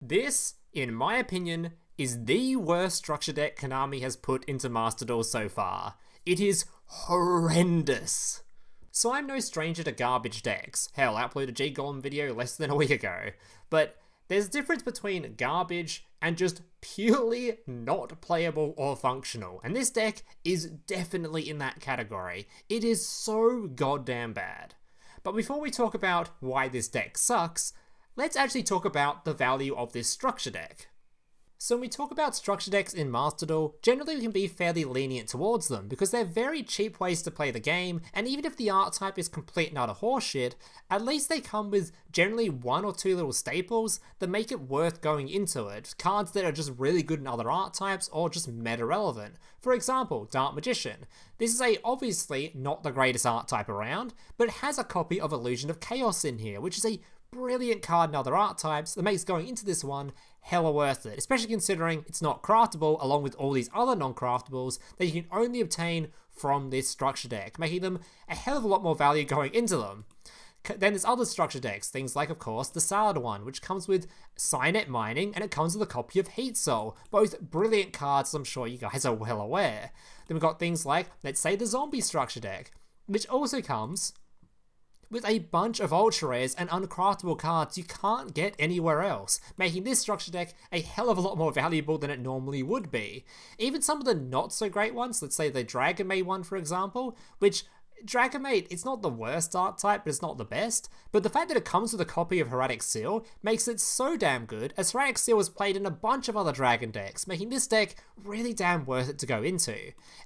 This, in my opinion, is the worst structure deck Konami has put into Master Duel so far. It is horrendous. So I'm no stranger to garbage decks. Hell, I uploaded a G-Golem video less than a week ago. But there's a difference between garbage and just purely not playable or functional. And this deck is definitely in that category. It is so goddamn bad. But before we talk about why this deck sucks, let's actually talk about the value of this structure deck. So when we talk about structure decks in Master Duel, generally we can be fairly lenient towards them because they're very cheap ways to play the game, and even if the art type is complete and utter horseshit, at least they come with generally one or two little staples that make it worth going into it, cards that are just really good in other art types or just meta relevant. For example, Dark Magician. This is obviously not the greatest art type around, but it has a copy of Illusion of Chaos in here, which is a brilliant card in other art types that makes going into this one hella worth it, especially considering it's not craftable along with all these other non-craftables that you can only obtain from this structure deck, making them a hell of a lot more value going into them. Then there's other structure decks, things like, of course, the Salad one, which comes with Cynet Mining, and it comes with a copy of Heat Soul, both brilliant cards I'm sure you guys are well aware. Then we've got things like, let's say, the Zombie structure deck, which also comes with a bunch of ultra rares and uncraftable cards you can't get anywhere else, making this structure deck a hell of a lot more valuable than it normally would be. Even some of the not so great ones, let's say the Dragon Maid one for example, which Dragon Maid, it's not the worst art type, but it's not the best, but the fact that it comes with a copy of Hieratic Seal makes it so damn good, as Hieratic Seal was played in a bunch of other Dragon decks, making this deck really damn worth it to go into.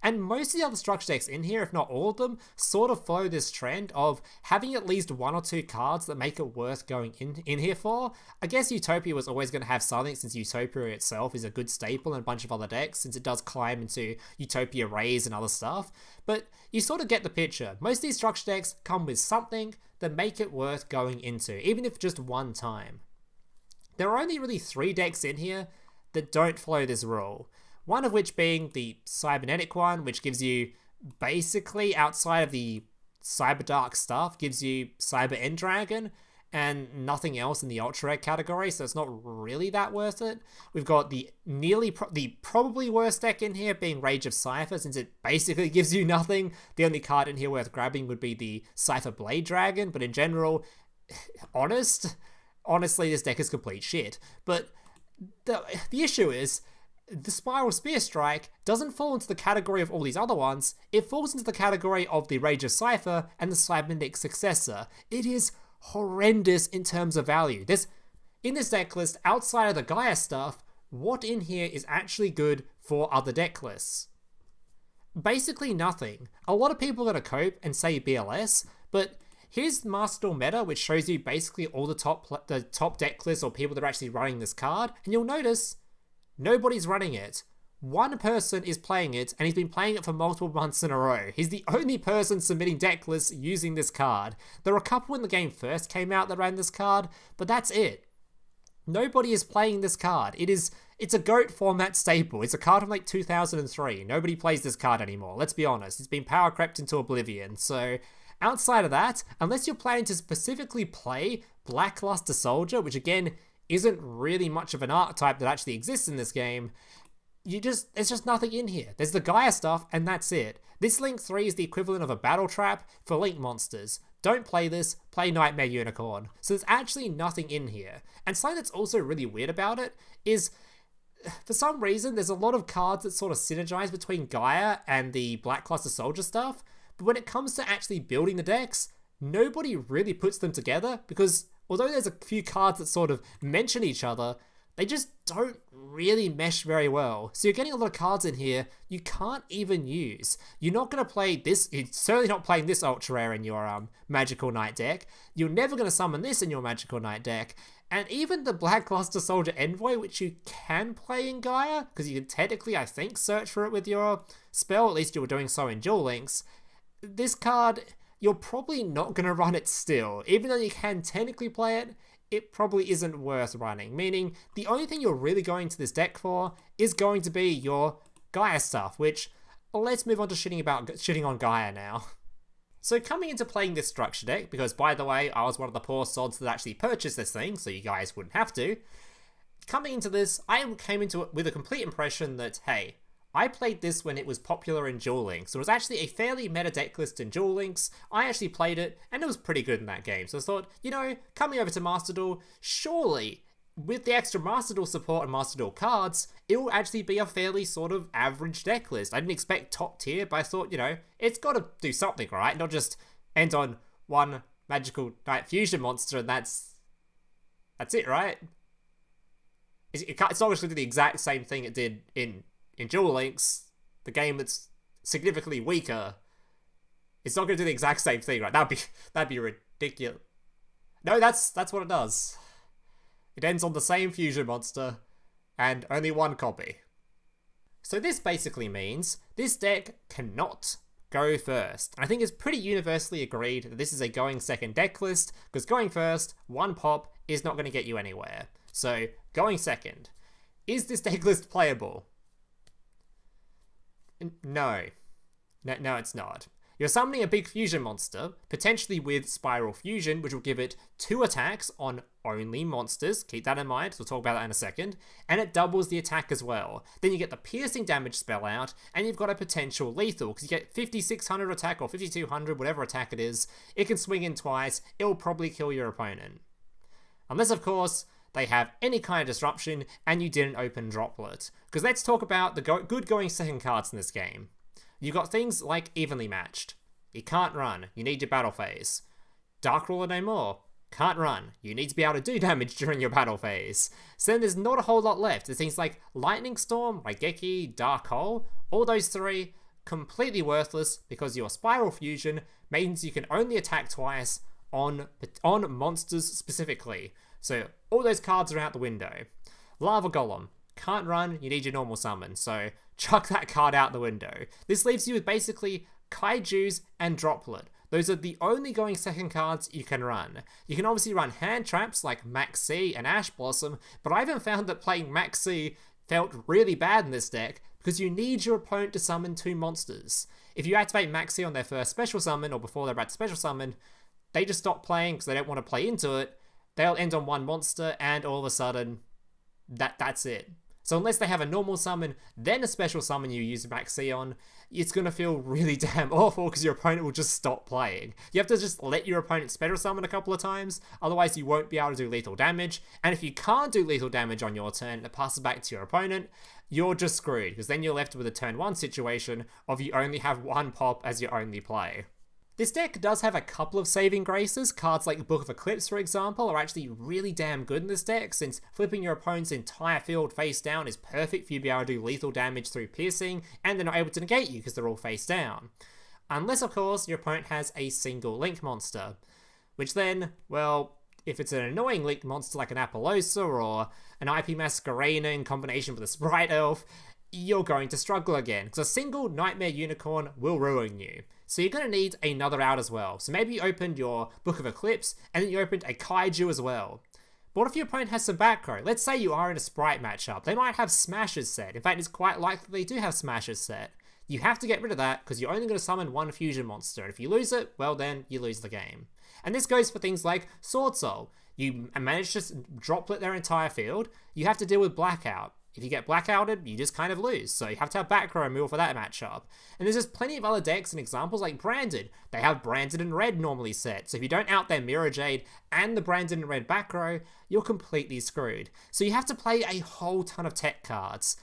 And most of the other structure decks in here, if not all of them, sort of follow this trend of having at least one or two cards that make it worth going in here for. I guess Utopia was always going to have something, since Utopia itself is a good staple in a bunch of other decks, since it does climb into Utopia Rays and other stuff, but you sort of get the picture. Most of these structure decks come with something that make it worth going into, even if just one time. There are only really 3 decks in here that don't follow this rule. One of which being the Cybernetic one, which gives you basically, outside of the Cyberdark stuff, gives you Cyber End Dragon and nothing else in the ultra rare category, so it's not really that worth it. We've got the probably worst deck in here being Rage of Cypher, since it basically gives you nothing. The only card in here worth grabbing would be the Cypher Blade Dragon, but in general, honestly, this deck is complete shit. But the issue is, the Spiral Spear Strike doesn't fall into the category of all these other ones, it falls into the category of the Rage of Cypher and the Cybernetic successor. It is horrendous in terms of value. In this deck list, outside of the Gaia stuff, what in here is actually good for other deck lists? Basically nothing. A lot of people are going to cope and say BLS, but here's the Master Duel meta, which shows you basically all the top deck lists or people that are actually running this card, and you'll notice nobody's running it. One person is playing it, and he's been playing it for multiple months in a row. He's the only person submitting deck lists using this card. There were a couple when the game first came out that ran this card, but that's it. Nobody is playing this card. It's a GOAT format staple. It's a card from like 2003. Nobody plays this card anymore, let's be honest. It's been power crept into oblivion, so outside of that, unless you're planning to specifically play Blackluster Soldier, which again, isn't really much of an archetype that actually exists in this game, there's just nothing in here. There's the Gaia stuff, and that's it. This Link 3 is the equivalent of a battle trap for Link monsters. Don't play this, play Nightmare Unicorn. So there's actually nothing in here. And something that's also really weird about it is, for some reason, there's a lot of cards that sort of synergize between Gaia and the Blackluster Soldier stuff, but when it comes to actually building the decks, nobody really puts them together, because although there's a few cards that sort of mention each other, they just don't really mesh very well. So you're getting a lot of cards in here you can't even use. You're not going to play this, you're certainly not playing this ultra rare in your Magical Knight deck. You're never going to summon this in your Magical Knight deck. And even the Blackluster Soldier Envoy, which you can play in Gaia, because you can technically, I think, search for it with your spell, at least you were doing so in Duel Links. This card, you're probably not going to run it still. Even though you can technically play it, it probably isn't worth running, meaning the only thing you're really going to this deck for is going to be your Gaia stuff, which, let's move on to shitting on Gaia now. So coming into playing this structure deck, because by the way, I was one of the poor sods that actually purchased this thing, so you guys wouldn't have to, coming into this, I came into it with a complete impression that, hey, I played this when it was popular in Duel Links. It was actually a fairly meta deck list in Duel Links. I actually played it, and it was pretty good in that game. So I thought, you know, coming over to Master Duel, surely, with the extra Master Duel support and Master Duel cards, it will actually be a fairly sort of average deck list. I didn't expect top tier, but I thought, you know, it's got to do something, right? Not just end on one Magical Knight Fusion monster and that's it, right? It's not going to do the exact same thing it did in Duel Links, the game that's significantly weaker. It's not going to do the exact same thing, right? That'd be ridiculous. No, that's what it does. It ends on the same fusion monster and only one copy. So this basically means this deck cannot go first. I think it's pretty universally agreed that this is a going second deck list, because going first, one pop, is not going to get you anywhere. So, going second. Is this deck list playable? No. No, it's not. You're summoning a big fusion monster, potentially with Spiral Fusion, which will give it 2 attacks on only monsters. Keep that in mind, we'll talk about that in a second. And it doubles the attack as well. Then you get the piercing damage spell out, and you've got a potential lethal, because you get 5600 attack or 5200, whatever attack it is. It can swing in twice, it will probably kill your opponent. Unless, of course, they have any kind of disruption and you didn't open Droplet. Because let's talk about the good going second cards in this game. You've got things like Evenly Matched. You can't run, you need your battle phase. Dark Ruler no more. Can't run, you need to be able to do damage during your battle phase. So then there's not a whole lot left. There's things like Lightning Storm, Raigeki, Dark Hole. All those 3, completely worthless because your Spiral Fusion means you can only attack twice on monsters specifically. So all those cards are out the window. Lava Golem. Can't run, you need your normal summon, so chuck that card out the window. This leaves you with basically Kaijus and Droplet. Those are the only going second cards you can run. You can obviously run hand traps like Maxi and Ash Blossom, but I even found that playing Maxi felt really bad in this deck because you need your opponent to summon 2 monsters. If you activate Maxi on their first special summon or before they're about to special summon, they just stop playing because they don't want to play into it. They'll end on 1 monster and all of a sudden, that's it. So unless they have a normal summon, then a special summon you use Maxi on, it's going to feel really damn awful because your opponent will just stop playing. You have to just let your opponent special summon a couple of times, otherwise you won't be able to do lethal damage. And if you can't do lethal damage on your turn and it passes back to your opponent, you're just screwed, because then you're left with a turn 1 situation of you only have 1 pop as your only play. This deck does have a couple of saving graces. Cards like Book of Eclipse, for example, are actually really damn good in this deck, since flipping your opponent's entire field face down is perfect for you to be able to do lethal damage through piercing, and they're not able to negate you because they're all face down. Unless, of course, your opponent has a single Link monster, which then, well, if it's an annoying Link monster like an Apollosa or an IP Masquerena in combination with a Sprite Elf, you're going to struggle again, because a single Nightmare Unicorn will ruin you. So you're going to need another out as well. So maybe you opened your Book of Eclipse, and then you opened a Kaiju as well. But what if your opponent has some back row? Let's say you are in a Sprite matchup. They might have Smashers set. In fact, it's quite likely they do have Smashers set. You have to get rid of that, because you're only going to summon 1 fusion monster. And if you lose it, well then, you lose the game. And this goes for things like Sword Soul. You manage to droplet their entire field, you have to deal with Blackout. If you get blackouted, you just kind of lose, so you have to have back row removal for that matchup. And there's just plenty of other decks and examples like Branded. They have Branded and Red normally set, so if you don't out their Mirror Jade and the Branded and Red back row, you're completely screwed. So you have to play a whole ton of tech cards.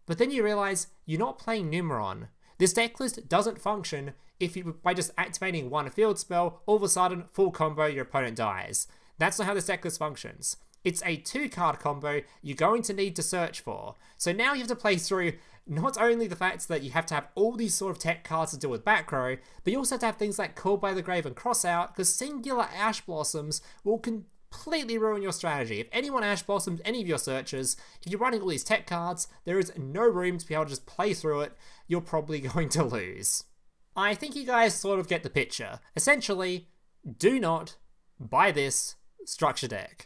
But then you realize you're not playing Numeron. This deck list doesn't function if you, by just activating 1 field spell, all of a sudden, full combo, your opponent dies. That's not how this deck list functions. It's a 2-card combo you're going to need to search for. So now you have to play through not only the fact that you have to have all these sort of tech cards to deal with back row, but you also have to have things like Called by the Grave and Crossout, because singular Ash Blossoms will completely ruin your strategy. If anyone Ash Blossoms any of your searches, if you're running all these tech cards, there is no room to be able to just play through it. You're probably going to lose. I think you guys sort of get the picture. Essentially, do not buy this structure deck.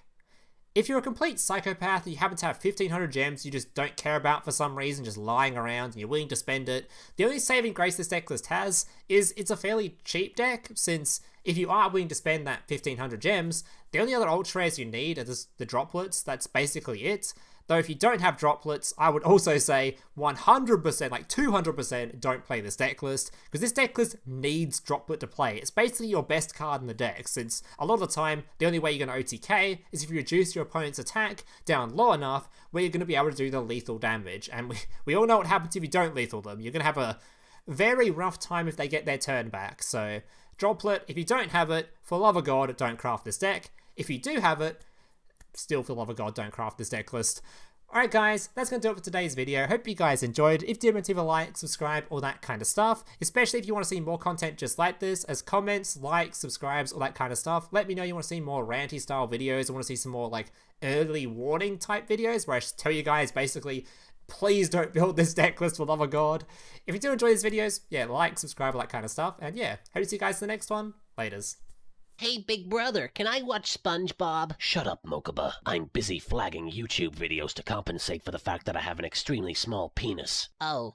If you're a complete psychopath and you happen to have 1500 gems you just don't care about for some reason, just lying around and you're willing to spend it, the only saving grace this deck list has is it's a fairly cheap deck, since if you are willing to spend that 1500 gems, the only other ultra rares you need are the droplets, that's basically it. Though if you don't have droplets, I would also say 100%, like 200%, don't play this deck list, because this deck list needs droplet to play. It's basically your best card in the deck, since a lot of the time, the only way you're going to OTK is if you reduce your opponent's attack down low enough where you're going to be able to do the lethal damage. And we all know what happens if you don't lethal them. You're going to have a very rough time if they get their turn back. So, droplet, if you don't have it, for love of God, don't craft this deck. If you do have it, still, for love of God, don't craft this deck list. Alright guys, that's going to do it for today's video. Hope you guys enjoyed. If you did, remember to leave a like, subscribe, all that kind of stuff. Especially if you want to see more content just like this, as comments, likes, subscribes, all that kind of stuff. Let me know you want to see more ranty style videos. I want to see some more like early warning type videos where I tell you guys basically, please don't build this deck list for love of God. If you do enjoy these videos, yeah, like, subscribe, all that kind of stuff. And yeah, hope to see you guys in the next one. Laters. Hey, big brother, can I watch SpongeBob? Shut up, Mokuba. I'm busy flagging YouTube videos to compensate for the fact that I have an extremely small penis. Oh.